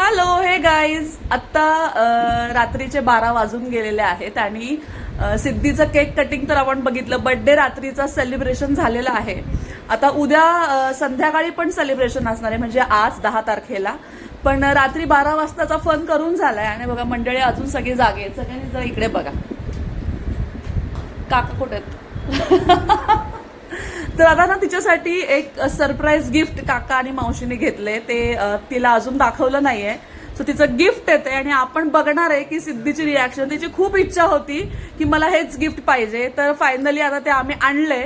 Hello हे guys, आत्ता रात्रीचे 12 वाजून गेलेले आहेत आणि सिद्धीचं केक कटिंग तर आपण बघितलं. बर्थडे रात्रीचं सेलिब्रेशन झालेलं आहे. आता उद्या संध्याकाळी पण सेलिब्रेशन असणार आहे, म्हणजे आज 10 तारखेला. पण रात्री 12 वाजताचा फन करून झालाय आणि बघा मंडळी अजून सगळी जागे आहेत. सगळ्यांनी जरा इकडे बघा, काका कुठे आहेत? तर आता ना तिच्यासाठी एक सरप्राईज गिफ्ट काका आणि मावशीने घेतले. ते तिला अजून दाखवलं नाहीये. सो तिचं गिफ्ट येते आणि आपण बघणार आहे की सिद्धीची रिॲक्शन. तिची खूप इच्छा होती की मला हेच गिफ्ट पाहिजे, तर फायनली आता ते आम्ही आणले.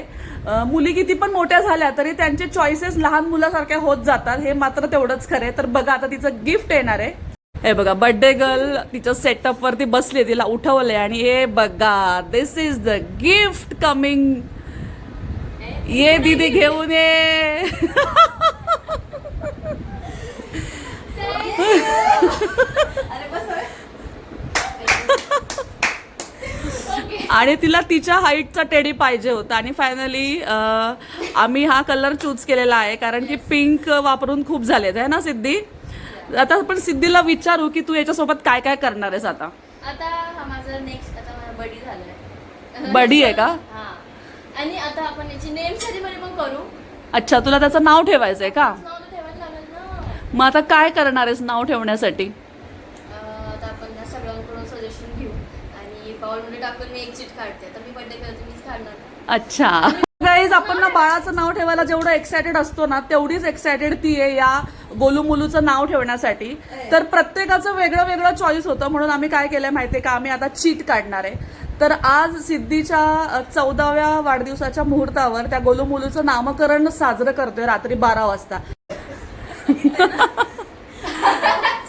मुली किती पण मोठ्या झाल्या तरी त्यांचे चॉईसेस लहान मुलासारख्या होत जातात, हे मात्र तेवढंच खरे. तर बघा आता तिचं गिफ्ट येणार आहे. हे बघा बर्थडे गर्ल तिच्या सेटअप वरती बसली, तिला उठवलंय आणि हे बघा दिस इज द गिफ्ट कमिंग. ये दीदी घेऊन ये. आणि तिला तिच्या हाईटचा टेडी पाहिजे होता आणि फायनली आम्ही हा कलर चूज केलेला आहे, कारण की पिंक वापरून खूप झालेत आहे ना सिद्धी. आता आपण सिद्धीला विचारू की तू याच्यासोबत काय काय करणार आहेस. आता हा माझा नेक्स्ट आता माझा बडी झालाय. बडी आहे का? आणि आता आपण याची नेम सेरेमनी पण करू. अच्छा, तुला त्याचं नाव ठेवायचंय का? नाव तर ठेवायला लागेल ना. मग आता काय करणार आहेस नाव ठेवण्यासाठी? आता आपण त्या सगळ्यांकडून सजेशन घेऊ आणि बाउलमध्ये टाकून मी एक चीट काढते. आता मी बर्थडे करते, मीच काढणार. अच्छा गाईज, आपण ना बाळाचं नाव ठेवायला जेवढं एक्सायटेड असतो ना, तेवढीच एक्सायटेड ती आहे या गोलू मुलूचं नाव ठेवण्यासाठी. तर प्रत्येकाचं वेगळं वेगळं चॉईस होतं, म्हणून आम्ही काय केलंय माहितीये का, आम्ही आता चीट काढणार आहे. तर आज सिद्धीच्या 14व्या वाढदिवसाच्या मुहूर्तावर त्या गोलू मुलूचं नामकरण साजरं करतोय रात्री 12 वाजता.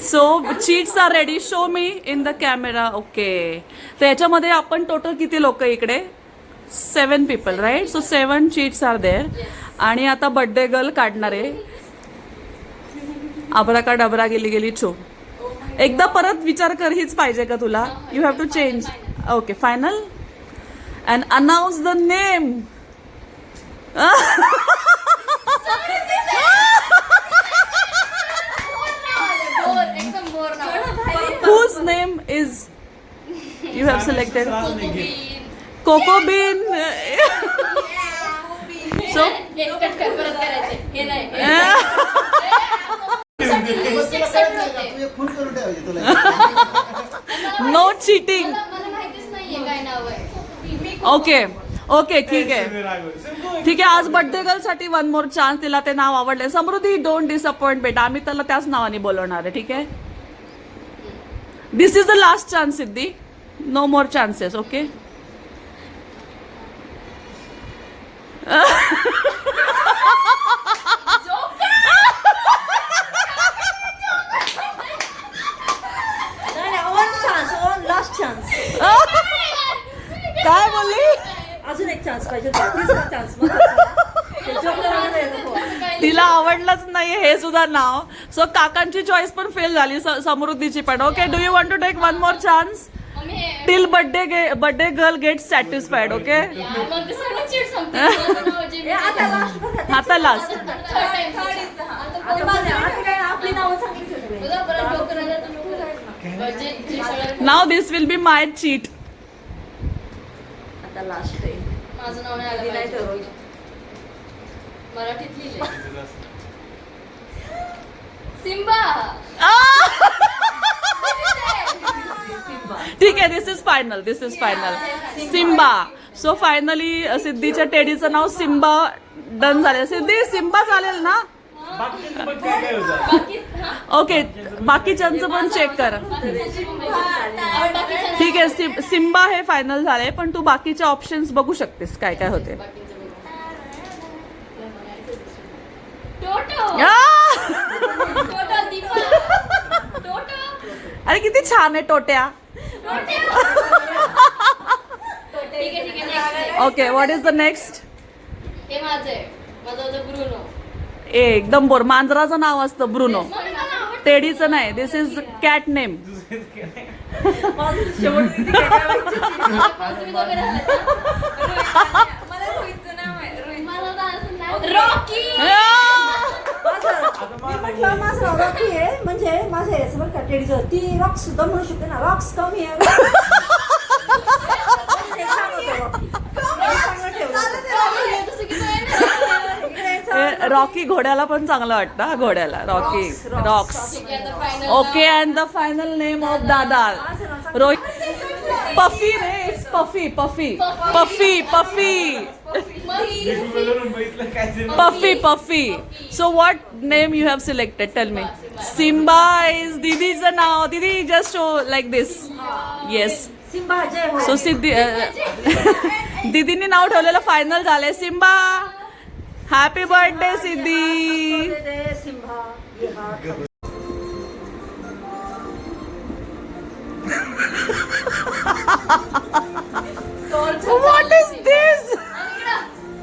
So chits are ready. Show me in the camera. Okay, तर याच्यामध्ये आपण टोटल किती लोक इकडे? 7 people right. So 7 chits are there. आणि आता बर्थडे गर्ल काढणार आहे. आबरा का डबरा गेली गेली छो. एकदा परत विचार कर, हीच पाहिजे का तुला? You have to change. Okay final. And announce the name. Whose name is you have selected? Coco Bean. So no cheating. Okay okay ठीक आहे ठीक आहे. आज बर्थडे गर्ल साठी 1 मोर चान्स. तिला ते नाव आवडले. समृद्धी, डोंट डिसअपॉइंट बेटा. आम्ही त्याला त्याच नावाने बोलवणार आहे. ठीक आहे. This is the last chance Siddhi. No more chances. Okay. काय बोलली? अजून एक चान्स पाहिजे. तिला आवडलंच नाही हे सुद्धा नाव. सो काकांची चॉईस पण फेल झाली, समृद्धीची पण. Okay, do you want to take 1 more chance till birthday girl get satisfied? Okay, आता लास्ट. नाव this will be my cheat. आता लास्ट आहे. माझं नाव नाही ठरवलं. मराठीत लिहिले सिम्बा. ठीक आहे, this is final. This is final. Simba. So finally सिद्धीच्या टेडीचं नाव सिम्बा डन झाले. सिद्धी सिम्बा चालेल ना? ओके, बाकीच्यांचं पण चेक कर. ठीक आहे, सिम्बा हे फायनल झाले, पण तू बाकीचे ऑप्शन्स बघू शकतेस काय काय होते. अरे किती छान आहे टोट्या. Okay, what is the next? हे माझं होतं ब्रुनो. एकदम बोर. मांजराचं नाव असतं ब्रुनो, टेडीचं नाही. दिस इज कॅट नेम. रॉकी. मी म्हटलं माझं नाव रॉकी आहे म्हणजे माझं याचं बरं का टेडीचं ती रॉक सुद्धा म्हणू शकते ना रॉक्स कमी आहे रॉकी घोड्याला पण चांगलं वाटतं हा, घोड्याला Rocky rocks. Okay and the final name of दादा रोहित पफी रे Puffy Puffy Puffy Puffy Puffy Puffy. So what name you have selected tell me. Simba is दीदीचं नाव. दीदी just show like this. Yes. Simba जय हो. So Siddhi दीदीने नाव ठेवलेलं फायनल झालंय Simba. Happy birthday Siddhi. Simba ये हा